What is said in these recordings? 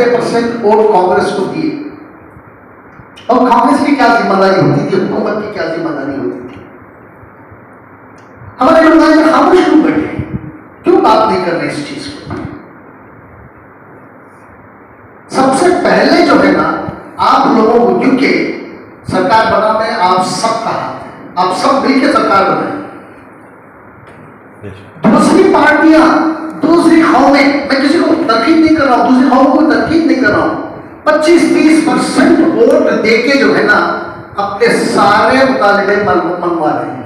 90% vote Congress को दिए। और कांग्रेस की क्या जिम्मेदारी होती थी, हुकूमत की क्या जिम्मेदारी होती थी? हमारे लोग खामोश क्यों बैठे, क्यों बात नहीं कर रहे इस चीज को? सबसे पहले जो है ना, आप लोगों को, क्योंकि सरकार बनाने आप सबका हाथ है, आप सब मिलकर सरकार बनाए। दूसरी पार्टियां, दूसरी कौमें, मैं किसी को तरकीब नहीं कर रहा हूं, दूसरी कौमों को तरकीब नहीं कर रहा हूं, 25-30% वोट देके जो है ना अपने सारे मुतालिबे मनवा रहे हैं।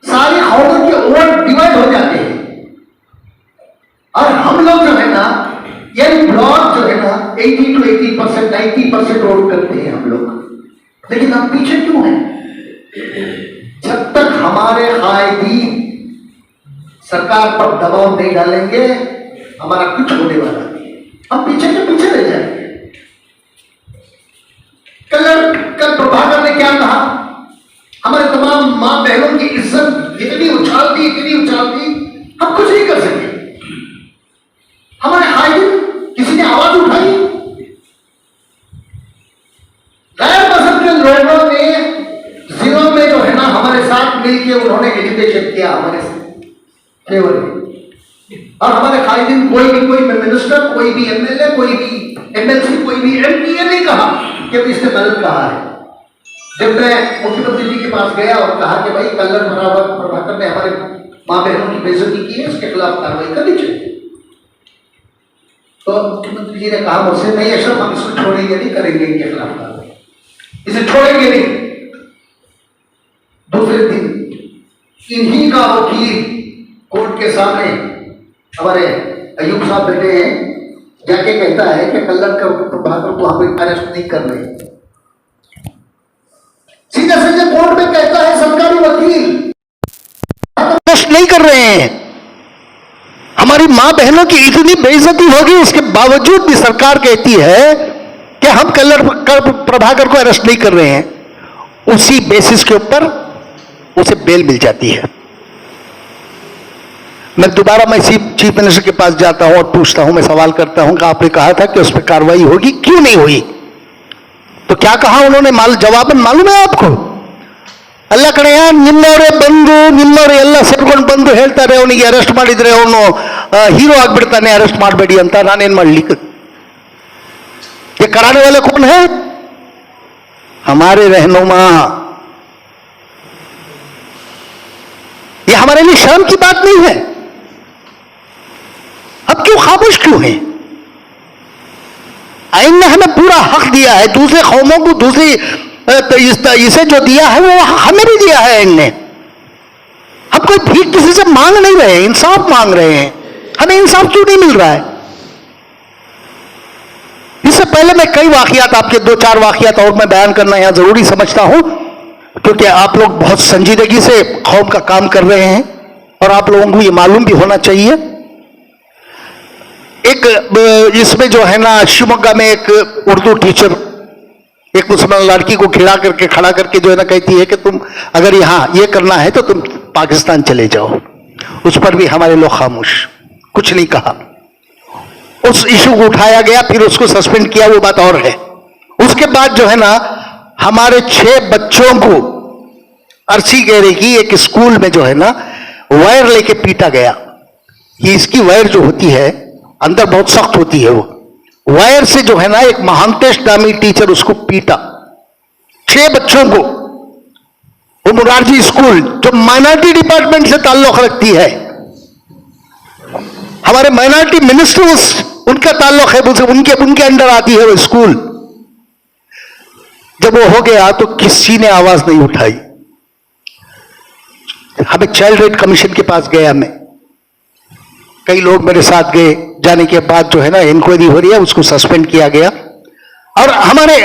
सारी कौमों के वोट डिवाइड हो जाते हैं और हम लोग जो है ना, ये ब्लॉक जो है ना 80 to 80%, 90% वोट करते हैं हम लोग। लेकिन हम पीछे क्यों हैं? जब तक हमारे कायदीन सरकार पर दबाव नहीं डालेंगे, हमारा कुछ होने वाला नहीं। हम पीछे के पीछे रह जाएंगे। कल प्रभाकर ने क्या कहा? हमारे तमाम मां बहनों की इज्जत इतनी उछाल दी, हम कुछ नहीं कर सके। हमारे कायदीन, किसी ने आवाज उठाई? गैर मजहब के लोगों ने जिलों में जो है ना हमारे साथ मिलकर उन्होंने एजुकेशन किया हमारे फेवर में। और हमारे कायदीन, कोई भी मिनिस्टर, कोई भी एमएलए, कोई भी एमएलसी, कोई भी एमपी नहीं कहा कि इसने गलत कहा है। जब मैं मुख्यमंत्री जी के पास गया और कहा कि भाई कल्लर प्रभाकर ने हमारे मां बहनों की बेइज्जती की है, इसके खिलाफ कार्रवाई करनी चाहिए, तो मुख्यमंत्री जी ने कहा मुझसे, नहीं अशरफ, हम इसको छोड़ेंगे नहीं, करेंगे इनके खिलाफ कार्रवाई, इसे छोड़ेंगे नहीं। दूसरे दिन इन्हीं का वकील कोर्ट के सामने हमारे अयूब साहब बैठे हैं, जाके कहता है कि कल्लर का प्रभाकर को हम अरेस्ट नहीं कर रहे। सीधे सीधे कोर्ट में कहता है सरकारी वकील, अरेस्ट नहीं कर रहे हैं। हमारी मां बहनों की इतनी बेइज्जती होगी, उसके बावजूद भी सरकार कहती है कि हम कल्लर प्रभाकर को अरेस्ट नहीं कर रहे हैं। उसी बेसिस के ऊपर उसे बेल मिल जाती है। मैं दोबारा चीफ मिनिस्टर के पास जाता हूं और पूछता हूं, मैं सवाल करता हूं कि आपने कहा था कि उस पर कार्रवाई होगी, क्यों नहीं हुई? तो क्या कहा उन्होंने? जवाबन मालूम है आपको? अल्लाह कड़े निम्नवरे बंधु, निम्नवरे ಎಲ್ಲ ಸೇರ್ಕೊಂಡು ಬಂದು ಹೇಳ್ತಾರೆ ಅವನಿಗೆ ಅರೆಸ್ಟ್ ಮಾಡಿದ್ರೆ ಅವನು ಹೀರೋ ಆಗ್ಬಿಡ್ತಾನೆ, ಅರೆಸ್ಟ್ ಮಾಡಬೇಡಿ ಅಂತ। ನಾನೇನ್ ಮಾಡ್ಲಿ? ये कराने वाले कौन है? हमारे रहनुमा। ये हमारे लिए शर्म की बात नहीं है। अब क्यों खामोश क्यों है? आइन ने हमें पूरा हक दिया है, दूसरे कौमों को दूसरी इसे जो दिया है वो हमें भी दिया है आइन ने। हम कोई भीख किसी से मांग नहीं रहे हैं, इंसाफ मांग रहे हैं। हमें इंसाफ क्यों नहीं मिल रहा है? इससे पहले मैं कई वाकयात, आपके 2-4 वाकयात और मैं बयान करना यहां जरूरी समझता हूं, क्योंकि आप लोग बहुत संजीदगी से कौम का काम कर रहे हैं और आप लोगों को ये मालूम भी होना चाहिए। एक इसमें जो है ना, शिवमोगा में एक उर्दू टीचर एक मुसलमान लड़की को खड़ा करके जो है ना कहती है कि तुम अगर यहां ये करना है तो तुम पाकिस्तान चले जाओ। उस पर भी हमारे लोग खामोश, कुछ नहीं कहा। उस इशू को उठाया गया, फिर उसको सस्पेंड किया, वो बात और है। उसके बाद जो है ना हमारे 6 बच्चों को अरसी गहरे की एक स्कूल में जो है ना वायर लेके पीटा गया। ये इसकी वायर जो होती है अंदर बहुत सख्त होती है, वो वायर से जो है ना एक महांतेश नामी टीचर उसको पीटा। 6 बच्चों को, वो मुरारजी स्कूल जो माइनॉरिटी डिपार्टमेंट से ताल्लुक रखती है, हमारे माइनॉरिटी मिनिस्टर उनका ताल्लुक है, उनके अंडर आती है वो स्कूल। जब वो हो गया तो किसी ने आवाज नहीं उठाई। हमें चाइल्ड राइट कमीशन के पास गया, मैं, कई लोग मेरे साथ गए। जाने के बाद जो है ना इंक्वायरी हो रही है, उसको सस्पेंड किया गया। और हमारे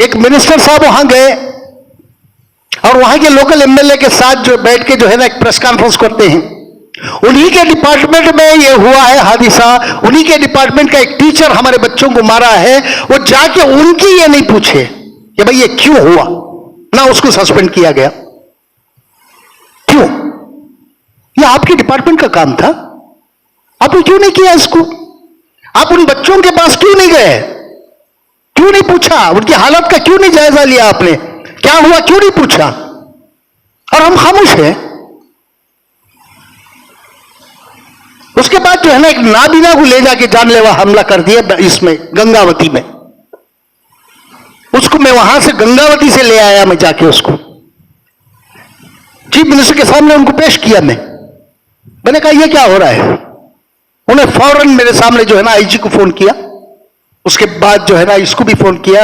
एक मिनिस्टर साहब वहां गए और वहां के लोकल एमएलए के साथ जो बैठ के जो है ना एक प्रेस कॉन्फ्रेंस करते हैं। उन्हीं के डिपार्टमेंट में ये हुआ है हादिसा, उन्हीं के डिपार्टमेंट का एक टीचर हमारे बच्चों को मारा है। वो जाके उनकी ये नहीं पूछे कि भाई ये क्यों हुआ, ना उसको सस्पेंड किया गया। क्यों? ये आपके डिपार्टमेंट का काम था, आपने क्यों नहीं किया इसको? आप उन बच्चों के पास क्यों नहीं गए? क्यों नहीं पूछा? उनकी हालत का क्यों नहीं जायजा लिया आपने? क्या हुआ क्यों नहीं पूछा? और हम खामोश हैं। उसके बाद जो है ना, एक नाबीना को ले जाके जानलेवा हमला कर दिया इसमें गंगावती में। उसको मैं वहां से गंगावती से ले आया, मैं जाके उसको चीफ मिनिस्टर के सामने उनको पेश किया। मैंने कहा ये क्या हो रहा है? उन्हें फौरन मेरे सामने जो है ना आईजी को फोन किया, उसके बाद जो है ना इसको भी फोन किया,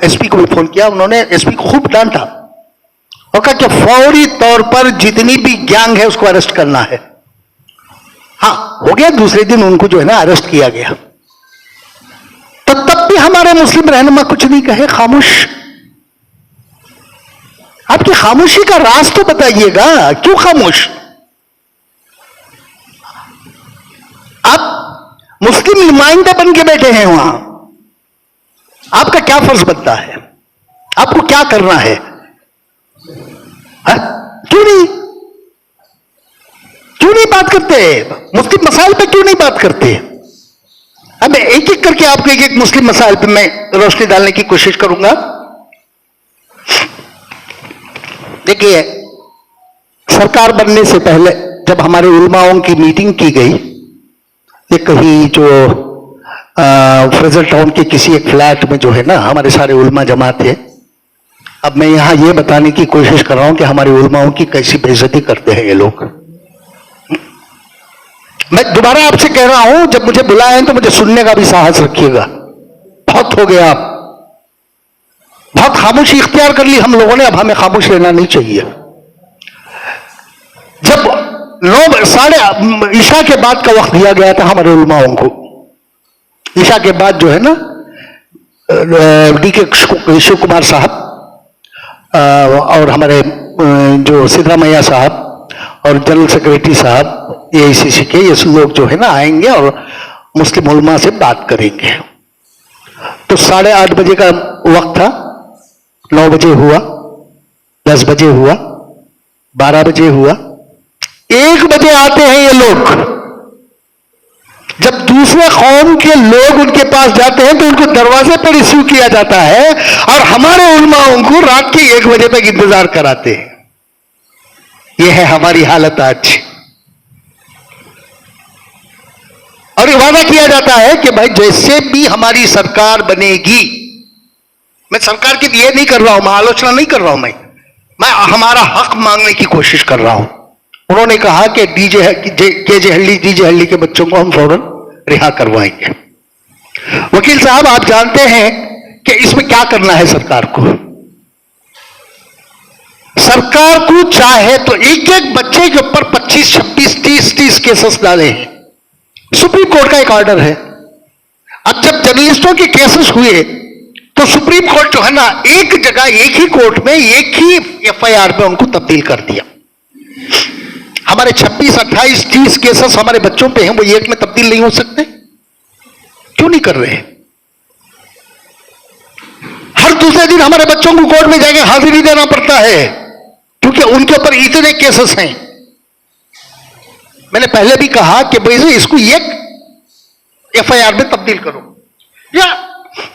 एसपी को भी फोन किया। उन्होंने एसपी को खूब डांटा और कहा कि फौरी तौर पर जितनी भी गैंग है उसको अरेस्ट करना है। हाँ, हो गया। दूसरे दिन उनको जो है ना अरेस्ट किया गया। तो तब भी हमारे मुस्लिम रहनुमा कुछ नहीं कहे, खामोश। आपकी खामोशी का राज तो बताइएगा, क्यों खामोश? आप मुस्लिम नुमाइंदे बन के बैठे हैं वहां, आपका क्या फर्ज बनता है? आपको क्या करना है? क्यों नहीं बात करते? मुस्लिम मसाइल पे क्यों नहीं बात करते? अब एक एक करके आपको एक एक मुस्लिम मसाइल पे मैं रोशनी डालने की कोशिश करूंगा। देखिए, सरकार बनने से पहले जब हमारे उलमाओं की मीटिंग की गई, ये कहीं जो फ्रेजर टाउन के किसी एक फ्लैट में जो है ना हमारे सारे उलमा जमा थे। अब मैं यहां ये बताने की कोशिश कर रहा हूं कि हमारे उलमाओं की कैसी बेइज्जती करते हैं ये लोग। मैं दोबारा आपसे कह रहा हूं, जब मुझे बुलाएं तो मुझे सुनने का भी साहस रखिएगा। बहुत हो गया, आप बहुत खामोशी इख्तियार कर ली हम लोगों ने, अब हमें खामोश रहना नहीं चाहिए। जब 9 ईशा के बाद का वक्त दिया गया था हमारे उलमाओं को, ईशा के बाद जो है ना डीके शिव कुमार साहब और हमारे जो सिद्धरामैया साहब और जनरल सेक्रेटरी साहब एआईसीसी के, ये लोग जो है ना आएंगे और मुस्लिम उलमा से बात करेंगे। तो 8:30 बजे का वक्त था, 9 बजे हुआ, 10 बजे हुआ, 12 बजे हुआ, 1 बजे आते हैं ये लोग। जब दूसरे कौम के लोग उनके पास जाते हैं तो उनको दरवाजे पर रिसीव किया जाता है और हमारे उलमाओं को रात के 1 बजे तक इंतजार कराते हैं। यह है हमारी हालत आज। और ये वादा किया जाता है कि भाई जैसे भी हमारी सरकार बनेगी, मैं सरकार की ये नहीं कर रहा हूं, मैं आलोचना नहीं कर रहा हूं, मैं हमारा हक मांगने की कोशिश कर रहा हूं। उन्होंने कहा कि केजे हल्ली के बच्चों को हम फौरन रिहा करवाएंगे। वकील साहब, आप जानते हैं कि इसमें क्या करना है सरकार को? सरकार को चाहे तो एक एक बच्चे के ऊपर 25, 26, 30 केसेस डाले हैं। सुप्रीम कोर्ट का एक ऑर्डर है। अब जब जर्नलिस्टों के केसेस हुए तो सुप्रीम कोर्ट जो है ना एक जगह, एक ही कोर्ट में, एक ही एफआईआर में उनको तब्दील कर दिया। हमारे 26, 28, 30 केसेस हमारे बच्चों पे हैं, वो एक में तब्दील नहीं हो सकते? क्यों नहीं कर रहे? हर दूसरे दिन हमारे बच्चों को कोर्ट में जाके हाजिरी देना पड़ता है क्योंकि उनके ऊपर इतने केसेस हैं। मैंने पहले भी कहा कि भाई इसको एक एफआईआर में तब्दील करो, या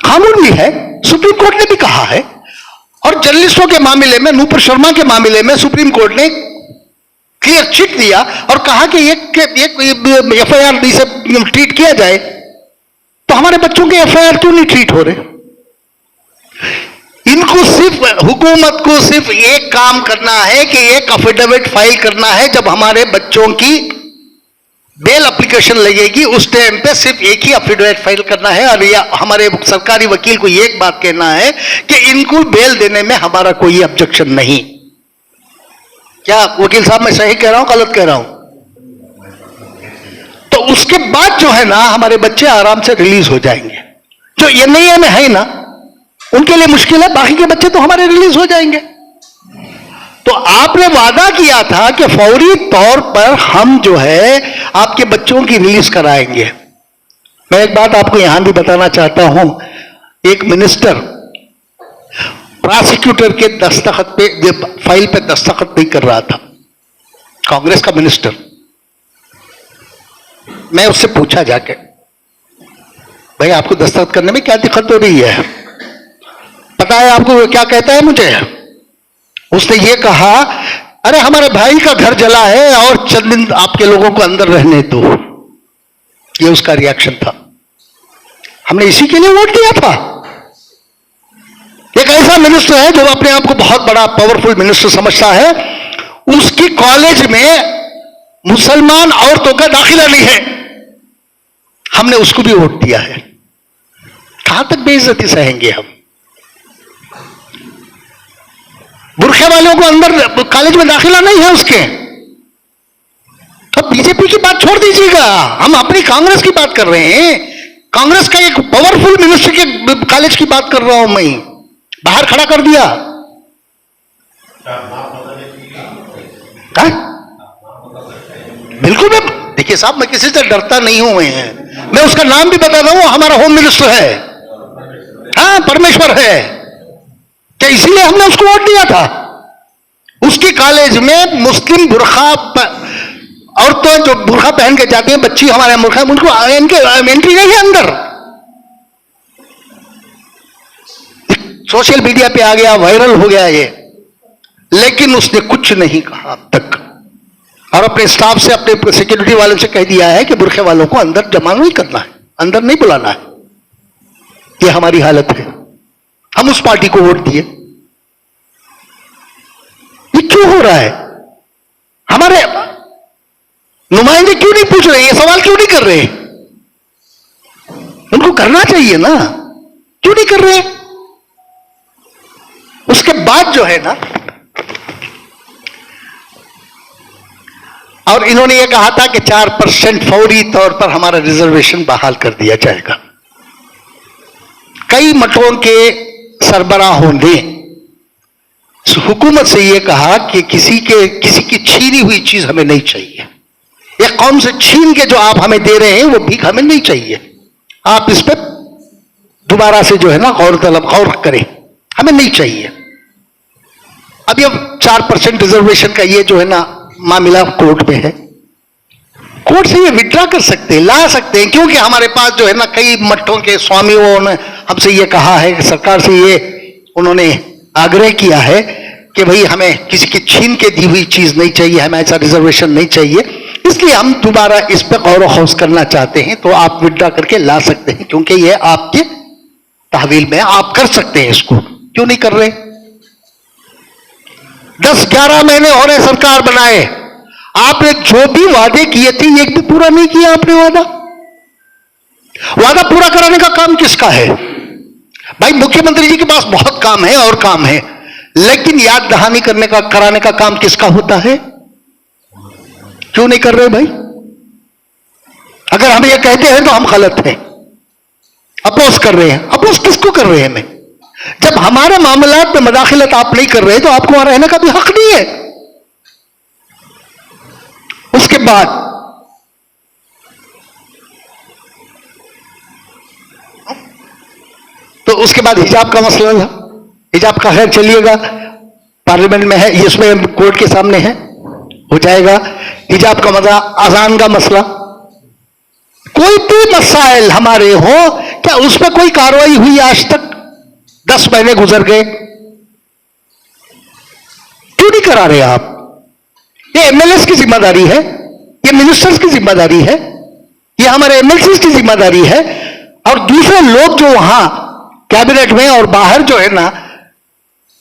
कानून भी है, सुप्रीम कोर्ट ने भी कहा है। और जर्नलिस्टों के मामले में, नूपुर शर्मा के मामले में सुप्रीम कोर्ट ने क्लियर चिट दिया और कहा कि एक एफआईआर से ट्रीट किया जाए। तो हमारे बच्चों के एफआईआर क्यों नहीं ट्रीट हो रहे? इनको सिर्फ, हुकूमत को सिर्फ एक काम करना है कि एक एफिडेविट फाइल करना है। जब हमारे बच्चों की बेल एप्लीकेशन लगेगी उस टाइम पे सिर्फ एक ही एफिडेविट फाइल करना है और या हमारे सरकारी वकील को एक बात कहना है कि इनको बेल देने में हमारा कोई ऑब्जेक्शन नहीं। क्या वकील साहब मैं सही कह रहा हूं, गलत कह रहा हूं? तो उसके बाद जो है ना हमारे बच्चे आराम से रिलीज हो जाएंगे। जो एनआईए में है ना उनके लिए मुश्किल है, बाकी के बच्चे तो हमारे रिलीज हो जाएंगे। तो आपने वादा किया था कि फौरी तौर पर हम जो है आपके बच्चों की रिलीज कराएंगे। मैं एक बात आपको यहां भी बताना चाहता हूं, एक मिनिस्टर प्रोसिक्यूटर के दस्तखत पे, फाइल पे दस्तखत नहीं कर रहा था, कांग्रेस का मिनिस्टर। मैं उससे पूछा जाके भाई आपको दस्तखत करने में क्या दिक्कत हो रही है? पता है आपको वो क्या कहता है मुझे? उसने ये कहा, अरे हमारे भाई का घर जला है और चंद दिन आपके लोगों को अंदर रहने दो। ये उसका रिएक्शन था। हमने इसी के लिए वोट दिया था। एक ऐसा मिनिस्टर है जो अपने आप को बहुत बड़ा पावरफुल मिनिस्टर समझता है, उसकी कॉलेज में मुसलमान औरतों का दाखिला नहीं है, हमने उसको भी वोट दिया है। कहां तक बेइज्जती सहेंगे हम? बुरखे वालों को अंदर कॉलेज में दाखिला नहीं है उसके, तो बीजेपी की बात छोड़ दीजिएगा, हम अपनी कांग्रेस की बात कर रहे हैं। कांग्रेस का एक पावरफुल मिनिस्टर के कॉलेज की बात कर रहा हूं मैं, बाहर खड़ा कर दिया। बिल्कुल। मैं देखिए साहब, मैं किसी से डरता नहीं हूं। मैं उसका नाम भी बता रहा हूं, हमारा होम मिनिस्टर है, हाँ परमेश्वर है। क्या इसीलिए हमने उसको वोट दिया था? उसकी कॉलेज में मुस्लिम बुरखा औरतें जो बुरखा पहन के जाती हैं, बच्ची हमारे मुल्क है, उनको एंट्री नहीं है अंदर। सोशल मीडिया पे आ गया, वायरल हो गया ये, लेकिन उसने कुछ नहीं कहा अब तक। और अपने स्टाफ से, अपने सिक्योरिटी वालों से कह दिया है कि बुरखे वालों को अंदर जमा नहीं करना है, अंदर नहीं बुलाना है। ये हमारी हालत है। हम उस पार्टी को वोट दिए। ये क्यों हो रहा है? हमारे नुमाइंदे क्यों नहीं पूछ रहे? ये सवाल क्यों नहीं कर रहे? उनको करना चाहिए ना, क्यों नहीं कर रहे? उसके बाद जो है ना, और इन्होंने ये कहा था कि 4% फौरी तौर पर हमारा रिजर्वेशन बहाल कर दिया जाएगा। कई मठों के सरबराहों ने हुकूमत से यह कहा कि किसी की छीनी हुई चीज हमें नहीं चाहिए। एक कौम से छीन के जो आप हमें दे रहे हैं वो भीख हमें नहीं चाहिए। आप इस पर दोबारा से जो है ना गौर करें, हमें नहीं चाहिए। अब ये 4% रिजर्वेशन का ये जो है ना मामला कोर्ट में है, कोर्ट से ये विड्रॉ कर सकते हैं, ला सकते हैं, क्योंकि हमारे पास जो है ना कई मठों के स्वामियों ने हमसे ये कहा है कि सरकार से ये उन्होंने आग्रह किया है कि भाई हमें किसी की छीन के दी हुई चीज नहीं चाहिए, हमें ऐसा रिजर्वेशन नहीं चाहिए, इसलिए हम दोबारा इस पर गौर खौस करना चाहते हैं। तो आप विड्रॉ करके ला सकते हैं, क्योंकि ये आपके तहवील में, आप कर सकते हैं इसको। क्यों नहीं कर रहे? 10-11 महीने हो रहे सरकार बनाए, आपने जो भी वादे किए थे एक भी पूरा नहीं किया आपने। वादा पूरा कराने का काम किसका है? भाई मुख्यमंत्री जी के पास बहुत काम है और काम है, लेकिन याद दहानी कराने का काम किसका होता है? क्यों नहीं कर रहे भाई? अगर हम ये कहते हैं तो हम गलत हैं, अपोज कर रहे हैं। अपोज किसको कर रहे हैं? मैं जब हमारे मामलात में मदाखिलत आप नहीं कर रहे तो आपको वहां रहने का भी हक नहीं है। उसके बाद उसके बाद हिजाब का मसला था। हिजाब का खैर चलिएगा, पार्लियामेंट में है, ये इसमें कोर्ट के सामने है, हो जाएगा। हिजाब का मसला, अजान का मसला, कोई भी मसाइल हमारे हो, क्या उस पर कोई कार्रवाई हुई आज तक? 10 महीने गुजर गए, क्यों नहीं करा रहे आप? ये एमएलए की जिम्मेदारी है, ये मिनिस्टर्स की जिम्मेदारी है, ये हमारे एमएलसी की जिम्मेदारी है, और दूसरे लोग जो वहां कैबिनेट में और बाहर जो है ना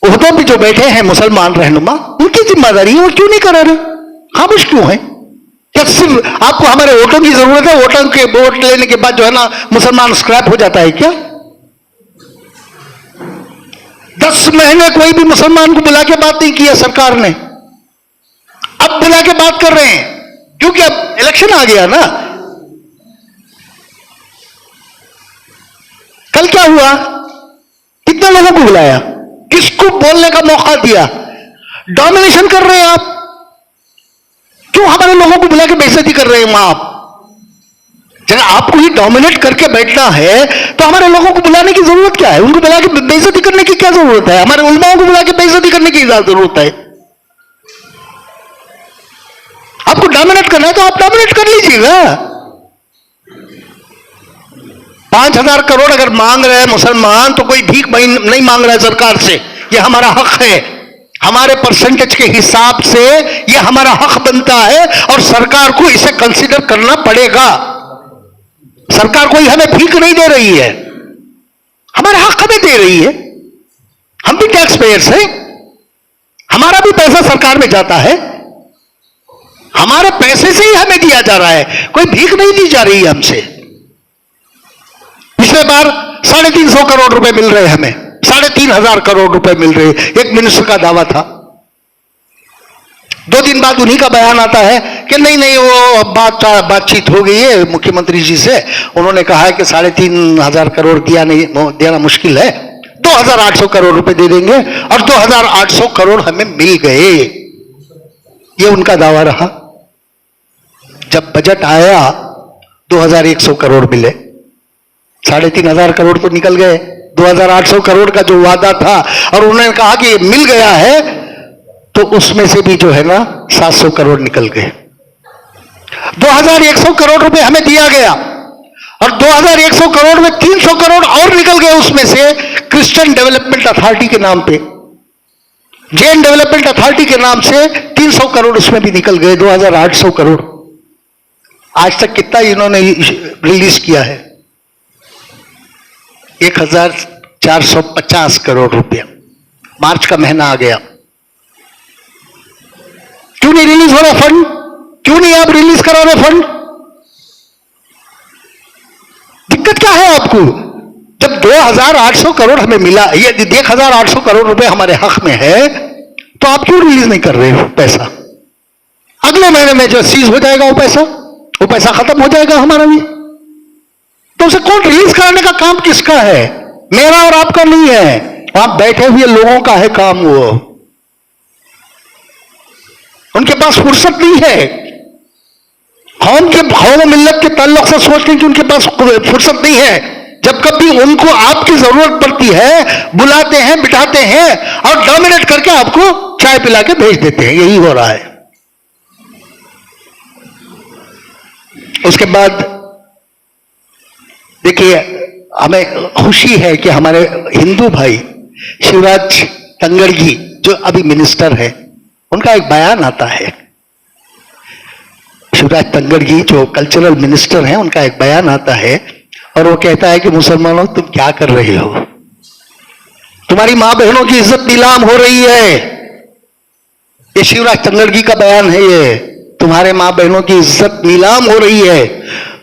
उहदों पे जो बैठे हैं मुसलमान रहनुमा, उनकी जिम्मेदारी है। वो क्यों नहीं करा रहे? खामोश क्यों है? क्या सिर्फ आपको हमारे वोटों की जरूरत है? वोटों के वोट लेने के बाद जो है ना मुसलमान स्क्रैप हो जाता है क्या? 10 महीने कोई भी मुसलमान को बुला के बात नहीं किया सरकार ने, अब बुला के बात कर रहे हैं, क्योंकि अब इलेक्शन आ गया ना। कल क्या हुआ? कितने लोगों को बुलाया, किसको बोलने का मौका दिया? डोमिनेशन कर रहे हैं आप। क्यों हमारे लोगों को बुला के बेइज्जती कर रहे हैं वहां आप? जब आपको ही डोमिनेट करके बैठना है तो हमारे लोगों को बुलाने की जरूरत क्या है? उनको बुला के बेइज्जती करने की क्या जरूरत है? हमारे उलमाओं को बुला के बेइज्जती करने की जरूरत है? आपको डोमिनेट करना है तो आप डोमिनेट कर लीजिएगा। 5,000 करोड़ अगर मांग रहे हैं मुसलमान तो कोई भीख नहीं मांग रहा है सरकार से। ये हमारा हक है, हमारे परसेंटेज के हिसाब से ये हमारा हक बनता है और सरकार को इसे कंसीडर करना पड़ेगा। सरकार कोई हमें भीख नहीं दे रही है, हमारा हक हमें दे रही है। हम भी टैक्स पेयर्स हैं, हमारा भी पैसा सरकार में जाता है, हमारे पैसे से ही हमें दिया जा रहा है, कोई भीख नहीं दी जा रही है हमसे। पिछले बार 350 करोड़ रुपए मिल रहे हमें, 3,500 करोड़ रुपए मिल रहे, एक मिनिस्टर का दावा था। 2 दिन बाद उन्हीं का बयान आता है कि नहीं वो बातचीत हो गई है मुख्यमंत्री जी से, उन्होंने कहा है कि 3,500 करोड़ देना मुश्किल है, 2,800 करोड़ रुपए दे देंगे, और 2,800 करोड़ हमें मिल गए। ये उनका दावा रहा। जब बजट आया 2,100 करोड़ मिले, 3,500 करोड़ तो निकल गए, 2,800 करोड़ का जो वादा था और उन्होंने कहा कि ये मिल गया है, तो उसमें से भी जो है ना 700 करोड़ निकल गए। 2,100 करोड़ रुपए हमें दिया गया और 2,100 करोड़ में 300 करोड़ और निकल गए, उसमें से क्रिश्चियन डेवलपमेंट अथॉरिटी के नाम पे, जैन डेवलपमेंट अथॉरिटी के नाम से 300 करोड़ उसमें भी निकल गए, 2,800 करोड़। आज तक कितना इन्होंने रिलीज किया है? 1,450 करोड़ रुपया। मार्च का महीना आ गया, क्यों नहीं रिलीज हो रहा फंड? क्यों नहीं आप रिलीज करा रहे फंड? दिक्कत क्या है आपको? जब 2,800 करोड़ हमें मिला, ये 1,800 करोड़ रुपए हमारे हक में है, तो आप क्यों रिलीज नहीं कर रहे हो पैसा? अगले महीने में जो सीज हो जाएगा वो पैसा खत्म हो जाएगा हमारा भी, तो उसे कौन रिलीज कराने का काम किसका है? मेरा और आपका नहीं है, वहां बैठे हुए लोगों का है काम। वो उनके पास फुर्सत नहीं है, कौम मिल्लत के ताल्लुक से सोचने की उनके पास फुर्सत नहीं है। जब कभी उनको आपकी जरूरत पड़ती है, बुलाते हैं, बिठाते हैं और डोमिनेट करके आपको चाय पिला के भेज देते हैं। यही हो रहा है। उसके बाद देखिए, हमें खुशी है कि हमारे हिंदू भाई शिवराज तंगड़गी जो अभी मिनिस्टर है, उनका एक बयान आता है। शिवराज तंगड़गी जो कल्चरल मिनिस्टर हैं, उनका एक बयान आता है और वो कहता है कि मुसलमानों तुम क्या कर रहे हो? तुम्हारी मां बहनों की इज्जत नीलाम हो रही है। ये शिवराज तंगड़गी का बयान है। ये तुम्हारे मां बहनों की इज्जत नीलाम हो रही है।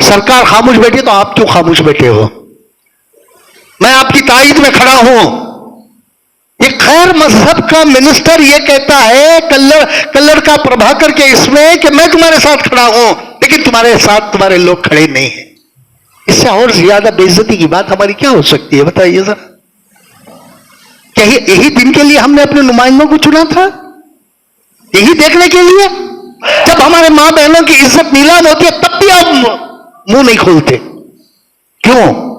सरकार खामोश बैठी तो आप क्यों खामोश बैठे हो? मैं आपकी ताईद में खड़ा हूं। एक खैर मजहब का मिनिस्टर ये कहता है कल्लर का प्रभाकर के इसमें कि मैं तुम्हारे साथ खड़ा हूं, लेकिन तुम्हारे साथ तुम्हारे लोग खड़े नहीं हैं। इससे और ज्यादा बेइज्जती की बात हमारी क्या हो सकती है? बताइए सर। क्या यही दिन के लिए हमने अपने नुमाइंदों को चुना था? यही देखने के लिए? जब हमारे मां बहनों की इज्जत नीलाम होती है तब भी आप मुंह नहीं खोलते, क्यों?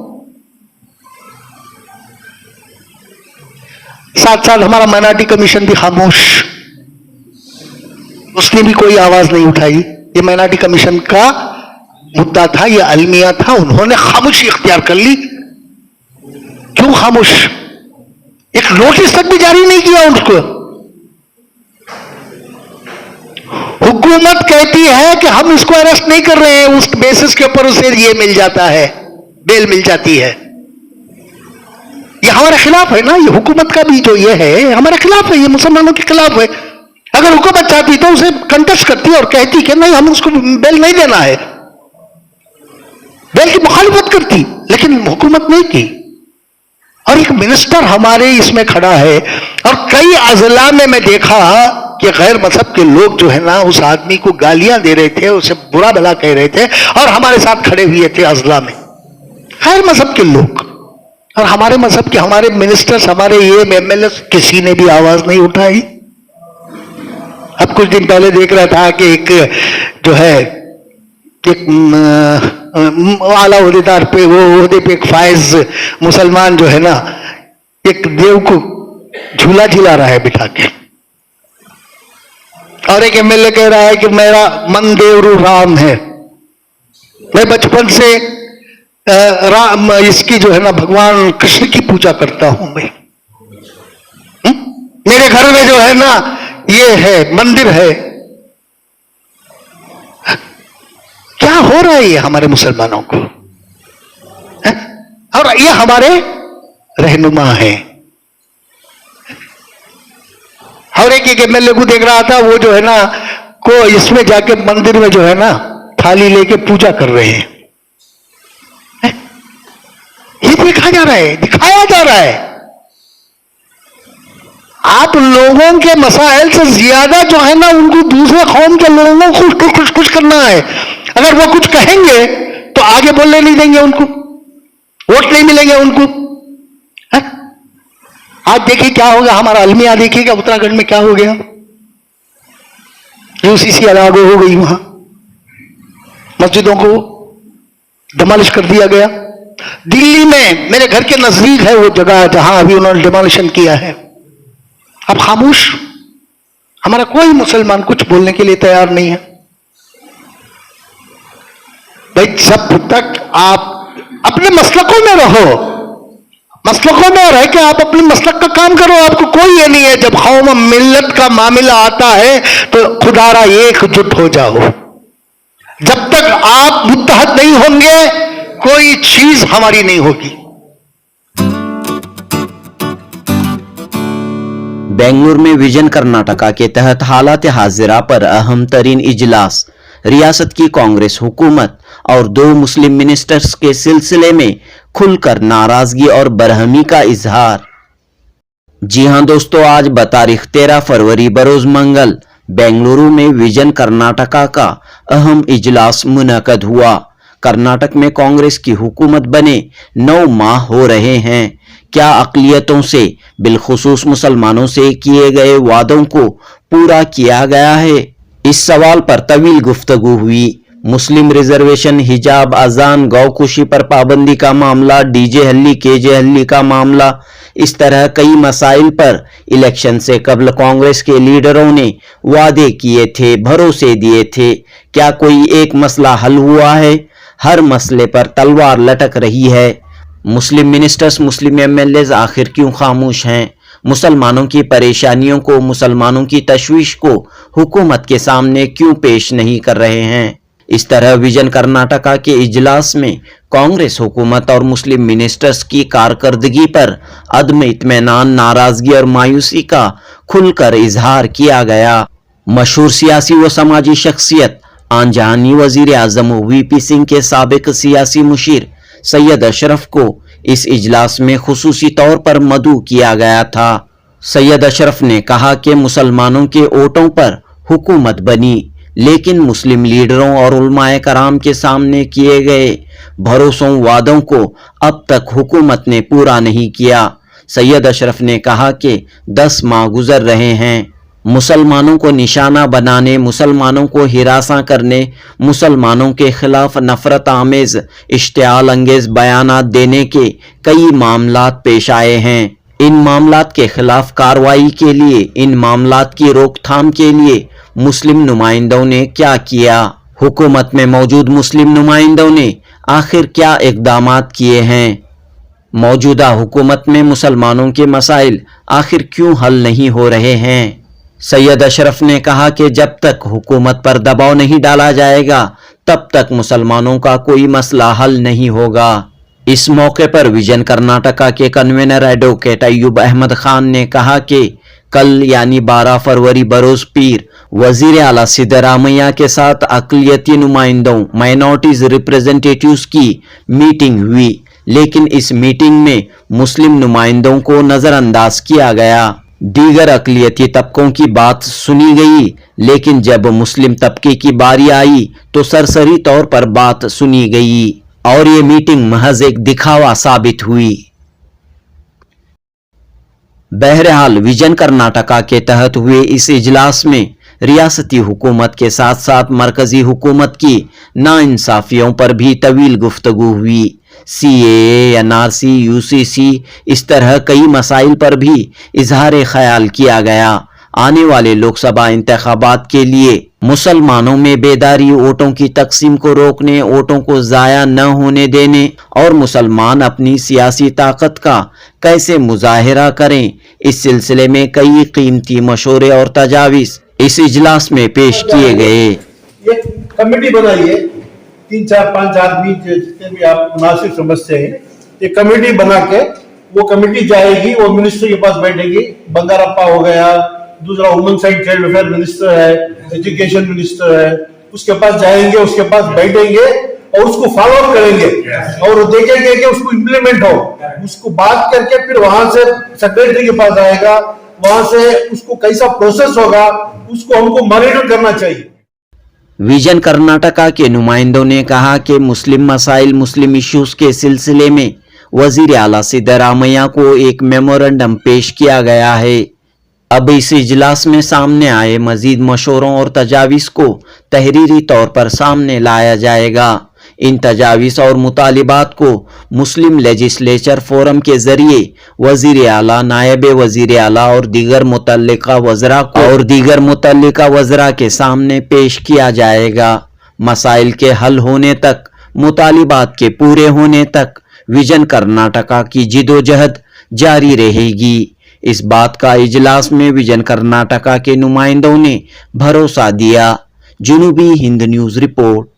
साथ साथ हमारा माइनॉरिटी कमीशन भी खामोश, उसने भी कोई आवाज नहीं उठाई। ये माइनॉरिटी कमीशन का मुद्दा था, ये अलमिया था, उन्होंने खामोशी इख्तियार कर ली। क्यों खामोश? एक नोटिस तक भी जारी नहीं किया उनको। हुकूमत कहती है कि हम इसको अरेस्ट नहीं कर रहे हैं, उस बेसिस के ऊपर उसे ये मिल जाता है, बेल मिल जाती है। ये हमारे खिलाफ है ना, ये हुकूमत का भी जो ये है हमारे खिलाफ है, ये मुसलमानों के खिलाफ है। अगर हुकूमत चाहती तो उसे कंटेस्ट करती और कहती कि नहीं, हम उसको बेल नहीं देना है, बेल की मुखालिफत करती, लेकिन हुकूमत नहीं की। और एक मिनिस्टर हमारे इसमें खड़ा है और कई अजला में मैं देखा कि गैर मजहब के लोग जो है ना उस आदमी को गालियां दे रहे थे, उसे बुरा भला कह रहे थे और हमारे साथ खड़े हुए थे अजला में गैर मजहब के लोग। और हमारे मजहब के हमारे मिनिस्टर्स, हमारे ये एमएलए, किसी ने भी आवाज नहीं उठाई। अब कुछ दिन पहले देख रहा था कि एक जो है एक आला ओहदेदार पे, वो ओहदे पे एक फायज मुसलमान जो है ना, एक देव को झूला झूला रहा है बिठा के, और एक एमएलए कह रहा है कि मेरा मन देवरू राम है। मैं बचपन से इसकी जो है ना भगवान कृष्ण की पूजा करता हूं मैं। मेरे घर में जो है ना ये है मंदिर है। क्या हो रहा है ये हमारे मुसलमानों को? और ये हमारे रहनुमा है। और एक एमएलए को देख रहा था, वो जो है ना को इसमें जाके मंदिर में जो है ना थाली लेके पूजा कर रहे हैं। ये देखा जा रहा है, दिखाया जा रहा है। आप लोगों के मसाइल से ज्यादा जो है ना उनको दूसरे कौम के लोगों को कुछ करना है। अगर वो कुछ कहेंगे तो आगे बोलने नहीं देंगे, उनको वोट नहीं मिलेंगे उनको। है? आज देखिए क्या होगा, हमारा अलमिया देखिएगा उत्तराखंड में क्या हो गया। यूसीसी लागू हो गई, वहां मस्जिदों को डिमोलिश कर दिया गया। दिल्ली में मेरे घर के नजदीक है वो जगह जहां अभी उन्होंने डिमोलिशन किया है। अब खामोश, हमारा कोई मुसलमान कुछ बोलने के लिए तैयार नहीं है। भाई जब तक आप अपने मसलकों में रहो, मसलकों में रह के आप अपने मसलक का काम करो, आपको कोई ये नहीं है। जब कौम मिल्लत का मामला आता है तो खुदारा एकजुट हो जाओ। जब तक आप मुत्तहद नहीं होंगे कोई चीज हमारी नहीं होगी। बेंगलुरु में विजन कर्नाटका के तहत हालात हाजिरा पर अहम तरीन इजलास, रियासत की कांग्रेस हुकूमत और 2 मुस्लिम मिनिस्टर्स के सिलसिले में खुलकर नाराजगी और बरहमी का इजहार। जी हां दोस्तों, आज बतारीख 13 फरवरी बरोज मंगल बेंगलुरु में विजन कर्नाटका का अहम इजलास मुनक्कद हुआ। कर्नाटक में कांग्रेस की हुकूमत बने 9 माह हो रहे हैं। क्या अक़लियतों से बिलखुसूस मुसलमानों से किए गए वादों को पूरा किया गया है? इस सवाल पर तवील गुफ्तगू हुई। मुस्लिम रिजर्वेशन, हिजाब, अजान, गौकुशी पर पाबंदी का मामला, डीजे हल्ली, केजे हल्ली का मामला, इस तरह कई मसाइल पर इलेक्शन से कबल कांग्रेस के लीडरों ने वादे किए थे, भरोसे दिए थे। क्या कोई एक मसला हल हुआ है? हर मसले पर तलवार लटक रही है। मुस्लिम मिनिस्टर्स, मुस्लिम एमएलएज आखिर क्यों खामोश हैं? मुसलमानों की परेशानियों को, मुसलमानों की तशवीश को हुकूमत के सामने क्यों पेश नहीं कर रहे हैं? इस तरह विजन कर्नाटका के इजलास में कांग्रेस हुकूमत और मुस्लिम मिनिस्टर्स की कारकर्दगी पर अदम इत्मीनान, नाराजगी और मायूसी का खुलकर इजहार किया गया। मशहूर सियासी व समाजी शख्सियत आनजहानी वजीर आजम वीपी सिंह के साबिक सियासी मुशीर सैयद अशरफ को इस इजलास में खुसूसी तौर पर मदऊ किया गया था। सैयद अशरफ ने कहा कि मुसलमानों के वोटों पर हुकूमत बनी, लेकिन मुस्लिम लीडरों और उलमाए कराम के सामने किए गए भरोसों, वादों को अब तक हुकूमत ने पूरा नहीं किया। सैयद अशरफ ने कहा कि 10 माह गुजर रहे हैं, मुसलमानों को निशाना बनाने, मुसलमानों को हिरासा करने, मुसलमानों के खिलाफ नफरत आमेज, इश्तियाल अंगेज बयानात देने के कई मामलात पेश आए हैं। इन मामलात के खिलाफ कार्रवाई के लिए, इन मामलात की रोकथाम के लिए मुस्लिम नुमाइंदों ने क्या किया? हुकूमत में मौजूद मुस्लिम नुमाइंदों ने आखिर क्या इक़दामात किए हैं? मौजूदा हुकूमत में मुसलमानों के मसाइल आखिर क्यों हल नहीं हो रहे हैं? सैयद अशरफ ने कहा कि जब तक हुकूमत पर दबाव नहीं डाला जाएगा तब तक मुसलमानों का कोई मसला हल नहीं होगा। इस मौके पर विजन कर्नाटका के कन्वीनर एडवोकेट अय्यूब अहमद खान ने कहा कि कल यानी 12 फरवरी बरोज पीर वजीर आला सिद्धरामैया के साथ अक़लियती नुमाइंदों, माइनॉरिटीज रिप्रेजेंटेटिव्स की मीटिंग हुई, लेकिन इस मीटिंग में मुस्लिम नुमाइंदों को नजरअंदाज किया गया। दीगर अक़लियती तबकों की बात सुनी गई, लेकिन जब मुस्लिम तबके की बारी आई तो सरसरी तौर पर बात सुनी गई और ये मीटिंग महज एक दिखावा साबित हुई। बहरहाल विजन कर्नाटका के तहत हुए इस इजलास में रियासती हुकूमत के साथ साथ मरकजी हुकूमत की नाइंसाफियों पर भी तवील गुफ्तगू हुई। CAA, NRC, UCC, इस तरह कई मसाइल पर भी इजहार ख्याल किया गया। आने वाले लोकसभा इंतखाबात के लिए मुसलमानों में बेदारी, वोटों की तकसीम को रोकने, वोटों को जाया न होने देने और मुसलमान अपनी सियासी ताकत का कैसे मुजाहिरा करें, इस सिलसिले में कई कीमती मशवरे और तजावीज़ इस इजलास में पेश किए गए। ये कमेटी बनाइए, 3 4 5 आदमी जितने भी आप मुनासिब समझते हैं, ये कमेटी बना के वो कमेटी जाएगी, वो मिनिस्टर के पास बैठेगी। बंगारप्पा हो गया, दूसरा women's and child welfare minister है, एजुकेशन मिनिस्टर है, उसके पास जाएंगे, उसके पास बैठेंगे और उसको फॉलो अप करेंगे और देखेंगे कि उसको इम्प्लीमेंट हो। उसको बात करके फिर वहां से सेक्रेटरी के पास आएगा, वहां से उसको कैसा प्रोसेस होगा उसको हमको मॉनिटर करना चाहिए। विजन कर्नाटका के नुमाइंदों ने कहा कि मुस्लिम मसाइल, मुस्लिम इश्यूज के सिलसिले में वजीर आला सिद्धरामैया को एक मेमोरेंडम पेश किया गया है। अब इस इजलास में सामने आए मजीद मशवरों और तजावीज़ को तहरीरी तौर पर सामने लाया जाएगा। इन तजावीज़ और मुतालिबात को मुस्लिम लेजिस्लेचर फोरम के जरिए वजीर आला, नायब वजीर आला और दीगर मुतल्लिका वज़रा के सामने पेश किया जाएगा। मसाइल के हल होने तक, मुतालिबात के पूरे होने तक विजन कर्नाटका की जिदोजहद जारी रहेगी। इस बात का इजलास में विजन कर्नाटका के नुमाइंदों ने भरोसा दिया। जुनूबी हिंद न्यूज़ रिपोर्ट।